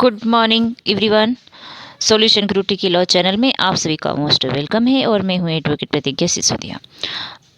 Good morning everyone. Solution गुरु T की law channel में आप सभी का मोस्ट वेलकम है और मैं हूँ एडवोकेट प्रतिज्ञा सिसोदिया।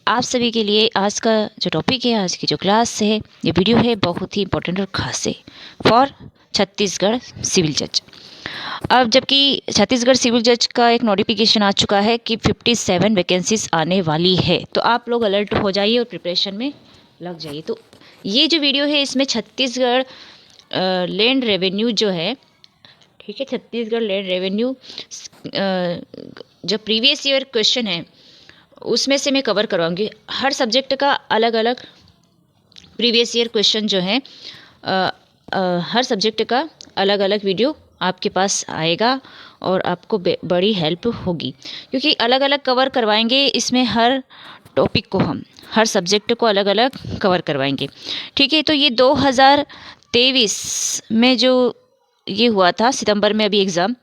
आप सभी के लिए आज का जो टॉपिक है, आज की जो क्लास है, ये वीडियो है, बहुत ही इंपॉर्टेंट और खास है फॉर छत्तीसगढ़ सिविल जज। अब जबकि छत्तीसगढ़ सिविल जज का एक नोटिफिकेशन आ चुका है कि 57 वैकेंसीज आने वाली है, तो आप लोग अलर्ट हो जाइए और प्रिपरेशन में लग जाइए। तो ये जो वीडियो है इसमें छत्तीसगढ़ लैंड रेवेन्यू जो है, ठीक है, छत्तीसगढ़ लैंड रेवेन्यू जो प्रीवियस ईयर क्वेश्चन है उसमें से मैं कवर करवाऊंगी। हर सब्जेक्ट का अलग अलग प्रीवियस ईयर क्वेश्चन जो है, हर सब्जेक्ट का अलग अलग वीडियो आपके पास आएगा और आपको बड़ी हेल्प होगी, क्योंकि अलग अलग कवर करवाएंगे इसमें। हर टॉपिक को हम हर सब्जेक्ट को अलग अलग कवर करवाएंगे, ठीक है। तो ये 2023 में जो ये हुआ था सितंबर में, अभी एग्ज़ाम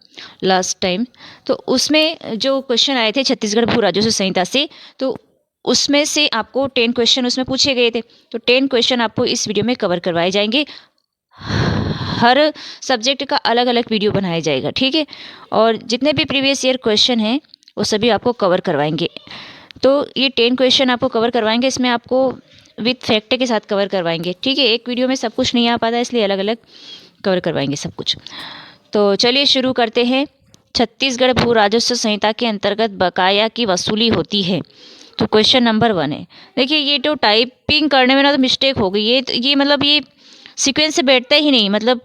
लास्ट टाइम, तो उसमें जो क्वेश्चन आए थे छत्तीसगढ़ भू राजस्व संहिता से, तो उसमें से आपको 10 क्वेश्चन उसमें पूछे गए थे। तो 10 क्वेश्चन आपको इस वीडियो में कवर करवाए जाएंगे। हर सब्जेक्ट का अलग अलग वीडियो बनाया जाएगा, ठीक है। और जितने भी प्रीवियस ईयर क्वेश्चन हैं वो सभी आपको कवर करवाएंगे। तो ये 10 क्वेश्चन आपको कवर करवाएंगे, इसमें आपको विथ फैक्ट के साथ कवर करवाएंगे, ठीक है। एक वीडियो में सब कुछ नहीं आ पाता, इसलिए अलग अलग कवर करवाएंगे सब कुछ। तो चलिए शुरू करते हैं। छत्तीसगढ़ भू राजस्व संहिता के अंतर्गत बकाया की वसूली होती है। तो क्वेश्चन नंबर 1 है। देखिए, ये तो टाइपिंग करने में ना तो मिस्टेक हो गई, ये मतलब ये सीक्वेंस से बैठता ही नहीं, मतलब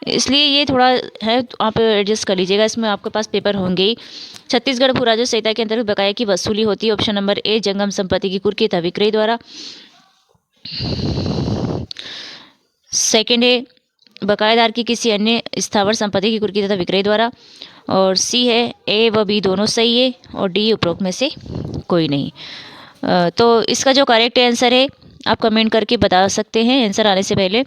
इसलिए ये थोड़ा है, तो आप एडजस्ट कर लीजिएगा। इसमें आपके पास पेपर होंगे ही। छत्तीसगढ़ भू राजस्व संहिता के अंतर्गत बकाया की वसूली होती है। ऑप्शन नंबर ए, जंगम संपत्ति की कुर्की तथा विक्रय द्वारा। सेकेंड है, बकायेदार की किसी अन्य स्थावर संपत्ति की कुर्की तथा विक्रय द्वारा। और सी है, ए व बी दोनों सही है, और डी उपरोक्त में से कोई नहीं। तो इसका जो करेक्ट आंसर है आप कमेंट करके बता सकते हैं आंसर आने से पहले।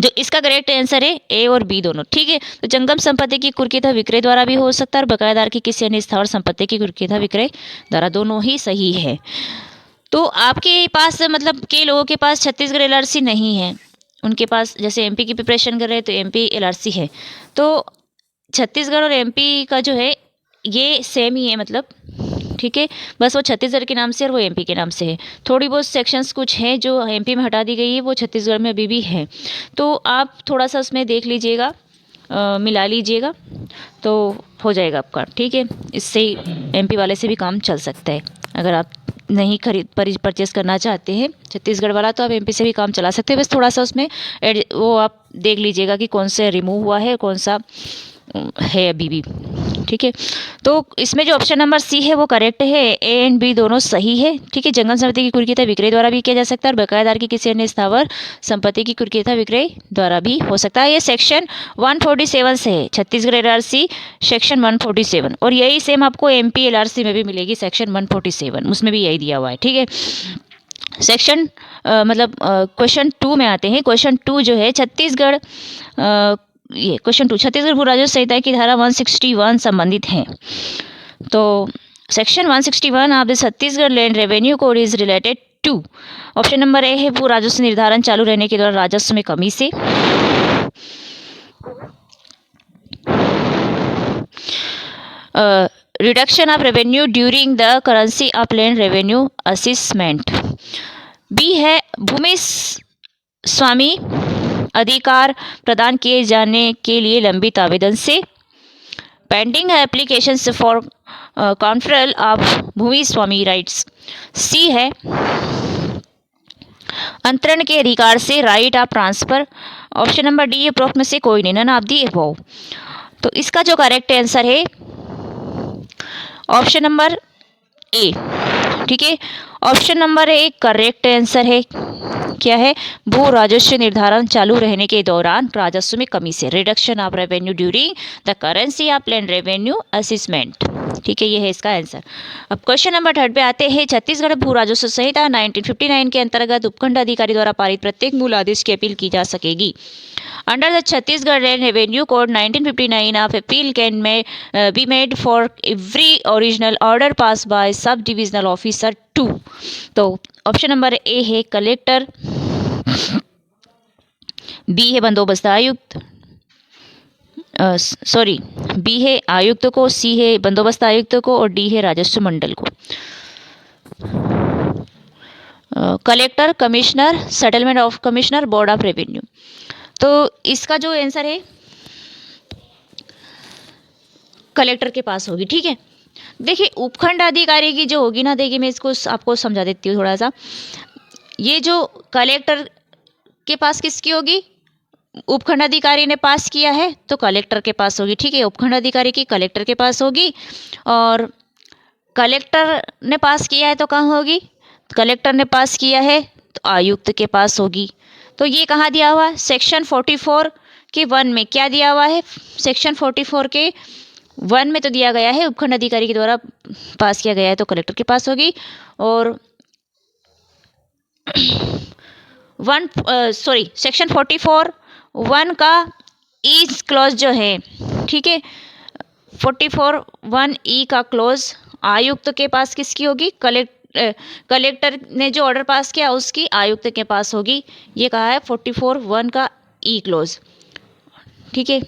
जो इसका करेक्ट आंसर है ए और बी दोनों, ठीक है। तो जंगम संपत्ति की कुर्की तथा विक्रय द्वारा भी हो सकता है, और बकायेदार की किसी अन्य स्थावर संपत्ति की कुर्की तथा विक्रय द्वारा, दोनों ही सही है। तो आपके पास मतलब के लोगों के पास छत्तीसगढ़ एलआरसी नहीं है, उनके पास जैसे एमपी की प्रिपरेशन कर रहे हैं तो एमपी एलआरसी है। तो छत्तीसगढ़ और एमपी का जो है ये सेम ही है, मतलब ठीक है। बस वो छत्तीसगढ़ के नाम से और वो एमपी के नाम से है। थोड़ी बहुत सेक्शंस कुछ हैं जो एमपी में हटा दी गई है, वो छत्तीसगढ़ में अभी भी है। तो आप थोड़ा सा उसमें देख लीजिएगा, मिला लीजिएगा, तो हो जाएगा आपका, ठीक है। इससे एमपी वाले से भी काम चल सकता है। अगर आप नहीं परचेस करना चाहते हैं छत्तीसगढ़ वाला, तो आप एमपी से भी काम चला सकते हैं। बस थोड़ा सा उसमें वो आप देख लीजिएगा कि कौन सा रिमूव हुआ है, कौन सा है अभी भी, ठीक है। तो इसमें जो ऑप्शन नंबर सी है वो करेक्ट है, ए एंड बी दोनों सही है, ठीक है। जंगम संपत्ति की कुर्की तथा विक्रय द्वारा भी किया जा सकता है, और बकायेदार की किसी अन्य स्थावर संपत्ति की कुर्की तथा विक्रय द्वारा भी हो सकता है। ये सेक्शन 147 से है, छत्तीसगढ़ एलआरसी सेक्शन 147, और यही सेम आपको एमपी एलआरसी में भी मिलेगी, सेक्शन 147, उसमें भी यही दिया हुआ है, ठीक है। सेक्शन मतलब क्वेश्चन 2 में आते हैं। क्वेश्चन 2 जो है छत्तीसगढ़ ये क्वेश्चन 2 छत्तीसगढ़ भू राजस्व संहिता की धारा 161 संबंधित है। तो section 161 of the Chhattisgarh land revenue code is related to. Option number A है, भू राजस्व निर्धारण चालू रहने के दौरान राजस्व में कमी से। Reduction of revenue during the currency of land revenue assessment. B है, भूमि स्वामी अधिकार प्रदान किए जाने के लिए लंबित आवेदन से। Pending application for conferral of भूमि स्वामी राइट्स। सी है, अंतरण के अधिकार से, right of transfer. Option number D उपरोक्त में से कोई नहीं, नन ऑफ दी अबव। तो इसका जो करेक्ट आंसर है ऑप्शन नंबर ए, ठीक है। Option number A correct answer है। क्या है? भू राजस्व निर्धारण चालू रहने के दौरान राजस्व में कमी से, reduction of revenue during the currency of land revenue assessment, ठीक है। ये है इसका आंसर। अब क्वेश्चन नंबर 3 पे आते हैं। छत्तीसगढ़ भू राजस्व संहिता 1959 के अंतर्गत उपखंड अधिकारी द्वारा पारित प्रत्येक मूल आदेश की अपील की जा सकेगी। Under the Chhattisgarh Land Revenue Code 1959, of appeal can be made for every original order passed by sub-divisional officer 2. तो ऑप्शन नंबर ए है कलेक्टर बी है बंदोबस्त आयुक्त, सॉरी, बी है आयुक्त को, सी है बंदोबस्त आयुक्त को और डी है राजस्व मंडल को। Collector, commissioner, settlement of commissioner, board of revenue. तो इसका जो आंसर है कलेक्टर के पास होगी। ठीक है, देखिए उपखंड अधिकारी की जो होगी ना, देखिए मैं इसको आपको समझा देती हूँ थोड़ा सा। ये जो कलेक्टर के पास किसकी होगी, उपखंड अधिकारी ने पास किया है तो कलेक्टर के पास होगी। ठीक है, उपखंड अधिकारी की कलेक्टर के पास होगी, और कलेक्टर ने पास किया है तो कहाँ होगी, कलेक्टर ने पास किया है तो आयुक्त के पास होगी। तो ये कहाँ दिया हुआ है, सेक्शन 44 के 1 में क्या दिया हुआ है, सेक्शन 44 के 1 में तो दिया गया है उपखंड अधिकारी के द्वारा पास किया गया है तो कलेक्टर के पास होगी। और सेक्शन 44(1) का ईज क्लॉज जो है, ठीक है, 44(1)(e) का क्लॉज आयुक्त के पास किसकी होगी, कलेक्टर ने जो ऑर्डर पास किया उसकी आयुक्त के पास होगी। ये कहा है 44(1) का ई क्लॉज। ठीक है,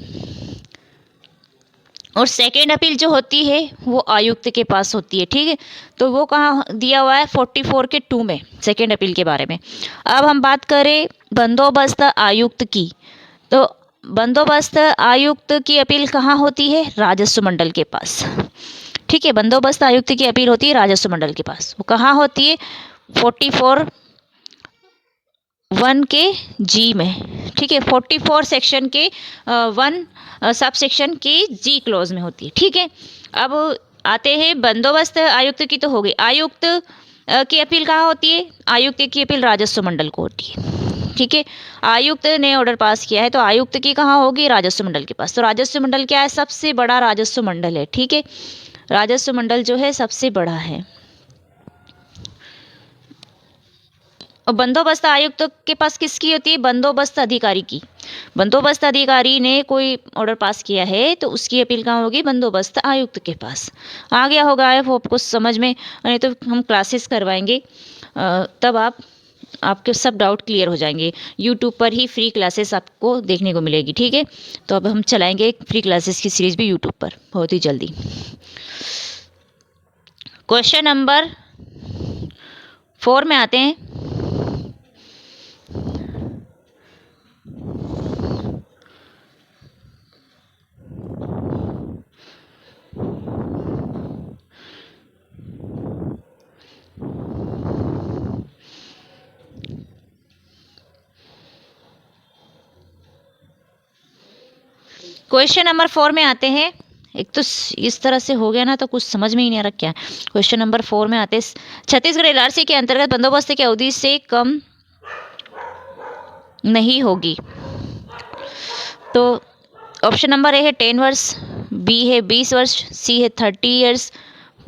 और सेकेंड अपील जो होती है वो आयुक्त के पास होती है। ठीक है, तो वो कहाँ दिया हुआ है, 44 के 2 में सेकेंड अपील के बारे में। अब हम बात करें बंदोबस्त आयुक्त की, तो बंदोबस्त आयुक्त की अपील कहाँ होती है, राजस्व मंडल के पास। ठीक है, बंदोबस्त आयुक्त की अपील होती है राजस्व मंडल के पास। वो कहाँ होती है, 44(1) के जी में। ठीक है, 44 सेक्शन के 1 सब सेक्शन के जी क्लोज में होती है। ठीक है, अब आते हैं बंदोबस्त आयुक्त की, तो हो गई। आयुक्त की अपील कहाँ होती है, आयुक्त की अपील राजस्व मंडल को होती है। ठीक है, आयुक्त ने ऑर्डर पास किया है तो आयुक्त की कहाँ होगी, राजस्व मंडल के पास। तो राजस्व मंडल क्या है, सबसे बड़ा राजस्व मंडल है। ठीक है, राजस्व मंडल जो है सबसे बड़ा है। और बंदोबस्त आयुक्त के पास किसकी होती है, बंदोबस्त अधिकारी की। बंदोबस्त अधिकारी ने कोई ऑर्डर पास किया है तो उसकी अपील कहाँ होगी, बंदोबस्त आयुक्त के पास। आ गया होगा आपको समझ में, नहीं तो हम क्लासेस करवाएंगे तब आपके सब डाउट क्लियर हो जाएंगे। यूट्यूब पर ही फ्री क्लासेस आपको देखने को मिलेगी। ठीक है, तो अब हम चलाएंगे फ्री क्लासेस की सीरीज भी यूट्यूब पर बहुत ही जल्दी। क्वेश्चन नंबर 4 में आते हैं। क्वेश्चन नंबर 4 में आते हैं। एक तो इस तरह से हो गया ना तो कुछ समझ में ही नहीं आ रहा क्या है। क्वेश्चन नंबर 4 में आते हैं, छत्तीसगढ़ एलआरसी के अंतर्गत बंदोबस्त की अवधि से कम नहीं होगी। तो ऑप्शन नंबर ए है 10 वर्ष, बी है 20 वर्ष, सी है 30 ईयर्स,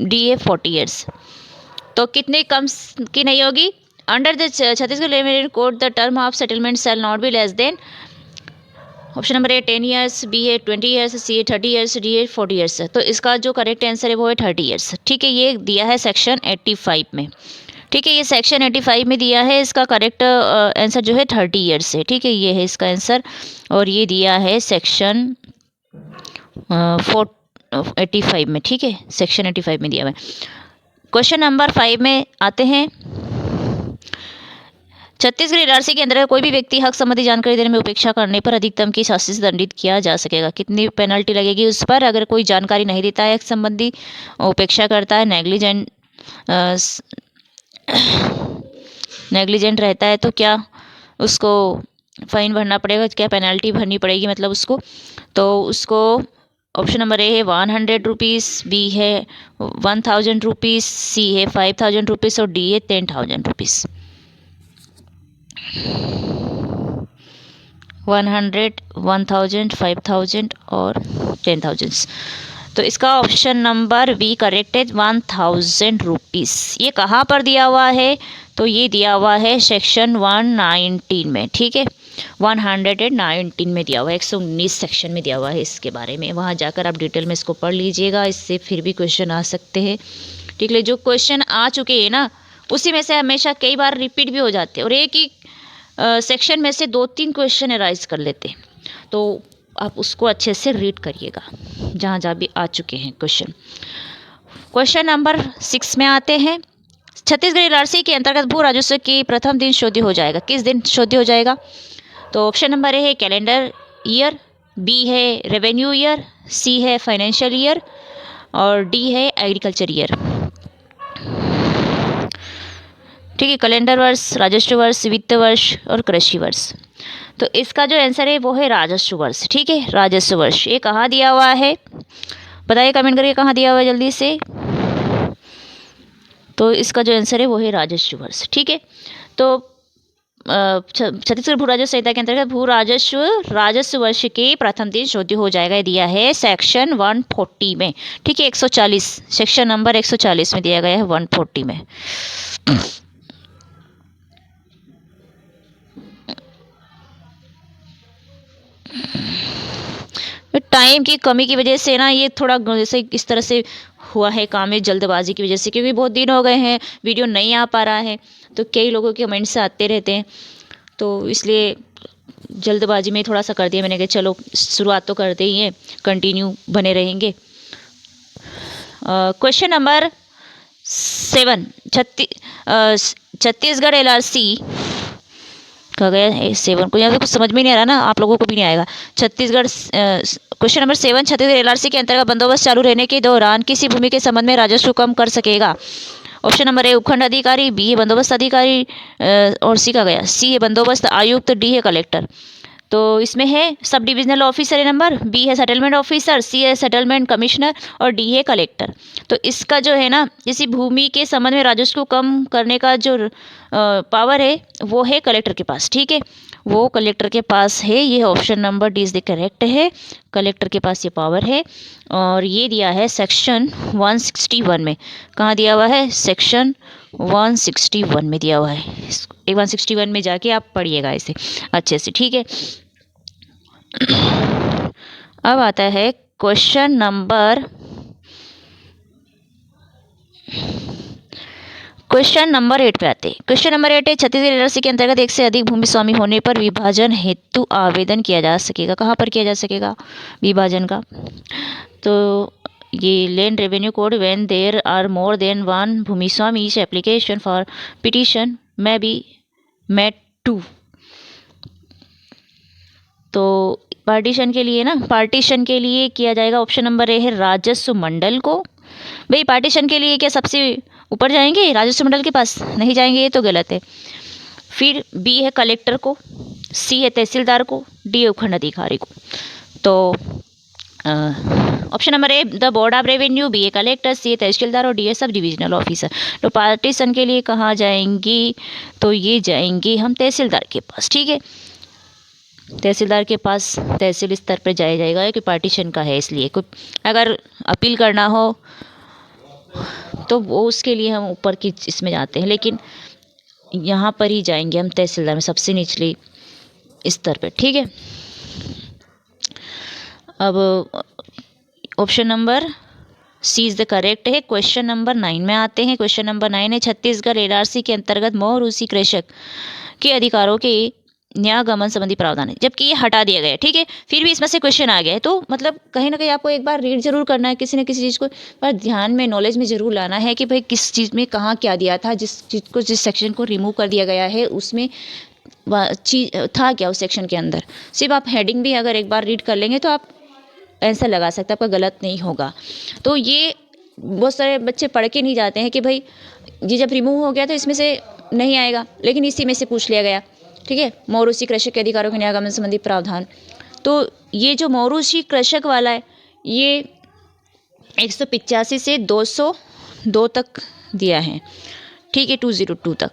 डी है 40 ईयर्स। तो कितने कम की नहीं होगी, under the Chhattisgarh limited code the term of settlement shall not be less than. Option number A 10 years, B है 20 ईयर्स, सी है 30 ईयर्स, डी है 40 ईयर्स। तो इसका जो करेक्ट आंसर है वो है 30 ईयर्स। ठीक है, ये दिया है सेक्शन 85 में। ठीक है, ये सेक्शन 85 में दिया है, इसका करेक्ट आंसर जो है 30 ईयर्स है। ठीक है, ये है इसका आंसर, और ये दिया है सेक्शन 85 में। ठीक है, सेक्शन 85 में दिया हुआ है। क्वेश्चन नंबर 5 में आते हैं। छत्तीसगढ़ एलआरसी के अंतर्गत कोई भी व्यक्ति हक संबंधी जानकारी देने में उपेक्षा करने पर अधिकतम की शास्ति से दंडित किया जा सकेगा। कितनी पेनल्टी लगेगी उस पर, अगर कोई जानकारी नहीं देता है हक संबंधी, उपेक्षा करता है, नेग्लिजेंट रहता है, तो क्या उसको फाइन भरना पड़ेगा, क्या पेनल्टी भरनी पड़ेगी मतलब उसको। तो उसको ऑप्शन नंबर ए है 100 रुपीज़, बी है 1000 रुपीज़, सी है 5000 रुपीज़ और डी है 10,000 रुपीज़। 100, 1000, 5000 और 10,000। तो इसका ऑप्शन नंबर बी करेक्ट है, 1000 रुपीज़। ये कहाँ पर दिया हुआ है, तो ये दिया हुआ है सेक्शन 119 में। ठीक है, 119 में दिया हुआ है, 119 सेक्शन में दिया हुआ है इसके बारे में। वहाँ जाकर आप डिटेल में इसको पढ़ लीजिएगा, इससे फिर भी क्वेश्चन आ सकते हैं। ठीक है, जो क्वेश्चन आ चुके हैं ना उसी में से हमेशा कई बार रिपीट भी हो जाते हैं, और एक ही सेक्शन में से 2-3 क्वेश्चन एराइज कर लेते हैं, तो आप उसको अच्छे से रीड करिएगा जहाँ जहाँ भी आ चुके हैं क्वेश्चन। क्वेश्चन नंबर 6 में आते हैं। छत्तीसगढ़ एलआरसी के अंतर्गत भू राजस्व की प्रथम दिन शोध्य हो जाएगा। किस दिन शोध्य हो जाएगा? तो ऑप्शन नंबर ए है कैलेंडर ईयर, बी है रेवेन्यू ईयर, सी है फाइनेंशियल ईयर और डी है एग्रीकल्चर ईयर। ठीक है, कैलेंडर वर्ष, राजस्व वर्ष, वित्त वर्ष और कृषि वर्ष। तो इसका जो आंसर है वो है राजस्व वर्ष। ठीक है, राजस्व वर्ष। ये कहाँ दिया हुआ है बताइए, कमेंट करके कहाँ दिया हुआ है जल्दी से। तो इसका जो आंसर है वो है राजस्व वर्ष। ठीक है, तो छत्तीसगढ़ भू राजस्व संहिता के अंतर्गत भू राजस्व वर्ष के प्रथम दिन शोध्य हो जाएगा, दिया है सेक्शन 140 में। ठीक है, 140 सेक्शन नंबर 140 में दिया गया है 140 में। टाइम की कमी की वजह से ना ये थोड़ा जैसे इस तरह से हुआ है काम में, जल्दबाजी की वजह से, क्योंकि बहुत दिन हो गए हैं वीडियो नहीं आ पा रहा है, तो कई लोगों के कमेंट्स आते रहते हैं, तो इसलिए जल्दबाजी में थोड़ा सा कर दिया मैंने कि चलो शुरुआत तो करते ही हैं, कंटिन्यू बने रहेंगे। क्वेश्चन नंबर 7, छत्तीसगढ़ एलआरसी कहा गया है 7 को, यहाँ पे कुछ समझ में नहीं आ रहा ना, आप लोगों को भी नहीं आएगा। Chhattisgarh question number 7, Chhattisgarh LRC के अंतर्गत बंदोबस्त चालू रहने के दौरान किसी भूमि के संबंध में राजस्व कम कर सकेगा। ऑप्शन नंबर ए उपखंड अधिकारी, बी है बंदोबस्त अधिकारी और सी का गया, सी है बंदोबस्त आयुक्त, डी है कलेक्टर। तो इसमें है सब डिविजनल ऑफिसर है नंबर, बी है सेटलमेंट ऑफिसर, सी है सेटलमेंट कमिश्नर और डी है कलेक्टर। तो इसका जो है ना, किसी भूमि के संबंध में राजस्व को कम करने का जो पावर है वो है कलेक्टर के पास। ठीक है, वो कलेक्टर के पास है, ये option number D is the correct है, कलेक्टर के पास ये पावर है। और ये दिया है सेक्शन 161 में। कहाँ दिया हुआ है? सेक्शन 161 में दिया हुआ है। 161 में जाके आप पढ़िएगा इसे अच्छे से। ठीक है, अब आता है क्वेश्चन नंबर 8 पे आते हैं। क्वेश्चन नंबर 8 है, छत्तीसगढ़ एलआरसी के अंतर्गत एक से अधिक भूमि स्वामी होने पर विभाजन हेतु आवेदन किया जा सकेगा। कहाँ पर किया जा सकेगा विभाजन का? तो ये land revenue code, when there are more than one भूमि स्वामी each application for petition may be made to. तो पार्टीशन के लिए ना, पार्टीशन के लिए किया जाएगा। ऑप्शन नंबर ए है राजस्व मंडल को। भाई पार्टीशन के लिए क्या सबसे ऊपर जाएंगे राजस्व मंडल के पास? नहीं जाएंगे, ये तो गलत है। फिर बी है कलेक्टर को, सी है तहसीलदार को, डी है उपखंड अधिकारी को। तो option number A the board of revenue, B a collector, C a tehsildar और डी ए सब डिविजनल ऑफिसर। तो पार्टीशन के लिए कहाँ जाएंगी? तो ये जाएंगे हम तहसीलदार के पास। ठीक है, तहसीलदार के पास तहसील स्तर पर जाया जाएगा कि पार्टीशन का है, इसलिए कोई अगर अपील करना हो तो वो उसके लिए हम ऊपर की इसमें जाते हैं, लेकिन यहाँ पर ही जाएंगे हम तहसीलदार में, सबसे निचले स्तर पर। ठीक है, अब option number C is the correct है। क्वेश्चन नंबर 9 में आते हैं। क्वेश्चन नंबर 9 है, छत्तीसगढ़ एलआरसी के अंतर्गत मोहरूसी कृषक के अधिकारों के न्यागमन संबंधी प्रावधान है, जबकि ये हटा दिया गया है। ठीक है, फिर भी इसमें से क्वेश्चन आ गया है, तो मतलब कहीं ना कहीं आपको एक बार रीड जरूर करना है, किसी न किसी चीज़ को पर ध्यान में, नॉलेज में जरूर लाना है कि भाई किस चीज़ में कहाँ क्या दिया था, जिस चीज़ को, जिस सेक्शन को रिमूव कर दिया गया है उसमें चीज था क्या उस सेक्शन के अंदर। सिर्फ आप हेडिंग भी अगर एक बार रीड कर लेंगे तो आप आंसर लगा सकते हैं, आपका गलत नहीं होगा। तो ये बहुत सारे बच्चे पढ़ के नहीं जाते हैं कि भाई ये जब रिमूव हो गया तो इसमें से नहीं आएगा, लेकिन इसी में से पूछ लिया गया। ठीक है, मोरूसी कृषक के अधिकारों के न्यायगमन संबंधी प्रावधान। तो ये जो मोरूसी कृषक वाला है ये 185 से 202 तक दिया है। ठीक है, 202 तक।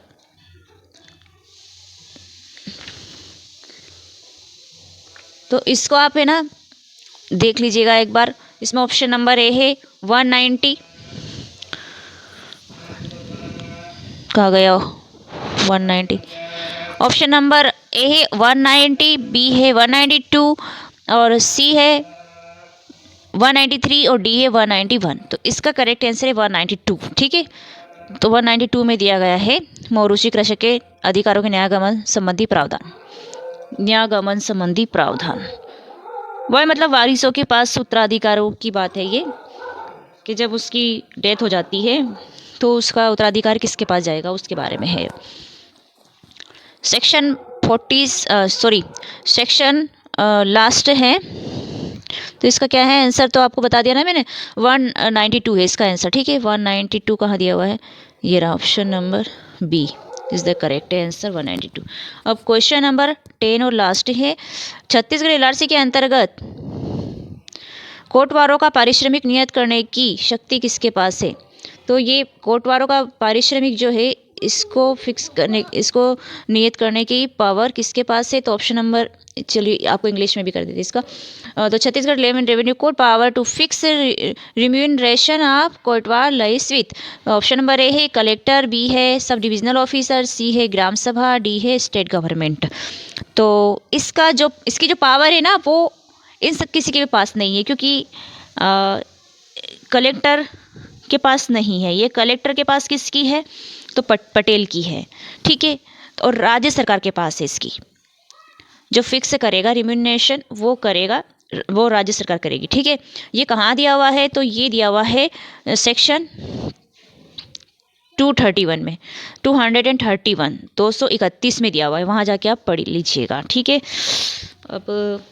तो इसको आप है ना देख लीजिएगा एक बार। इसमें ऑप्शन नंबर ए है 190, कहा गया 190। ऑप्शन नंबर ए है 190, बी है 192 और सी है 193 और डी है 191। तो इसका करेक्ट आंसर है 192। ठीक है, तो 192 में दिया गया है मौरूसी कृषक के अधिकारों के न्यायगमन संबंधी प्रावधान। न्यायगमन संबंधी प्रावधान वह मतलब वारिसों के पास उत्तराधिकारों की बात है ये, कि जब उसकी डेथ हो जाती है तो उसका उत्तराधिकार किसके पास जाएगा उसके बारे में है। सेक्शन सेक्शन लास्ट है, तो इसका क्या है आंसर, तो आपको बता दिया ना मैंने, 192 है इसका आंसर। ठीक है, 192 कहाँ दिया हुआ है, ये रहा option number B is the correct answer 192। अब क्वेश्चन नंबर 10 और लास्ट है, छत्तीसगढ़ एलआरसी के अंतर्गत कोटवारों का पारिश्रमिक नियत करने की शक्ति किसके पास है। तो ये कोटवारों का पारिश्रमिक जो है इसको फिक्स करने, इसको नियत करने की पावर किसके पास है, तो ऑप्शन नंबर, चलिए आपको इंग्लिश में भी कर देते इसका, तो Chhattisgarh land revenue code power to fix remuneration of kotwar lies with, option number A है कलेक्टर, बी है सब डिविजनल ऑफिसर, सी है ग्राम सभा, डी है स्टेट गवर्नमेंट। तो इसकी जो पावर है ना वो इन सब किसी के पास नहीं है, क्योंकि कलेक्टर के पास नहीं है, ये कलेक्टर के पास किसकी है, तो पटेल की है। ठीक है, और राज्य सरकार के पास है इसकी, जो फिक्स करेगा रिम्यूनरेशन वो करेगा, वो राज्य सरकार करेगी। ठीक है, ये कहाँ दिया हुआ है, तो ये दिया हुआ है सेक्शन 231 में, 231 में दिया हुआ है, वहाँ जाके आप पढ़ लीजिएगा। ठीक है, अब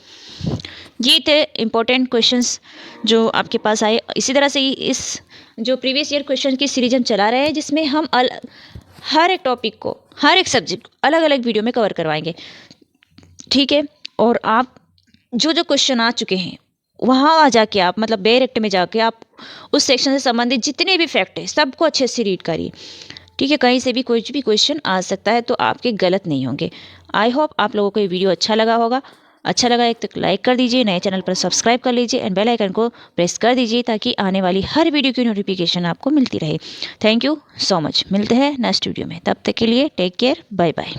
ये थे इम्पोर्टेंट क्वेश्चंस जो आपके पास आए। इसी तरह से इस जो प्रीवियस ईयर क्वेश्चन की सीरीज हम चला रहे हैं, जिसमें हम हर एक टॉपिक को, हर एक सब्जेक्ट अलग अलग वीडियो में कवर करवाएंगे। ठीक है, और आप जो क्वेश्चन आ चुके हैं वहाँ आ जाके आप मतलब डायरेक्ट में जाके आप उस सेक्शन से संबंधित जितने भी फैक्ट है सबको अच्छे से रीड करिए। ठीक है, कहीं से भी कोई भी क्वेश्चन आ सकता है, तो आपके गलत नहीं होंगे। आई होप आप लोगों को ये वीडियो अच्छा लगा होगा। अच्छा लगा एक तो लाइक कर दीजिए, नए चैनल पर सब्सक्राइब कर लीजिए एंड बेल आइकन को प्रेस कर दीजिए, ताकि आने वाली हर वीडियो की नोटिफिकेशन आपको मिलती रहे। थैंक यू सो मच, मिलते हैं नेक्स्ट वीडियो में, तब तक के लिए टेक केयर, बाय बाय।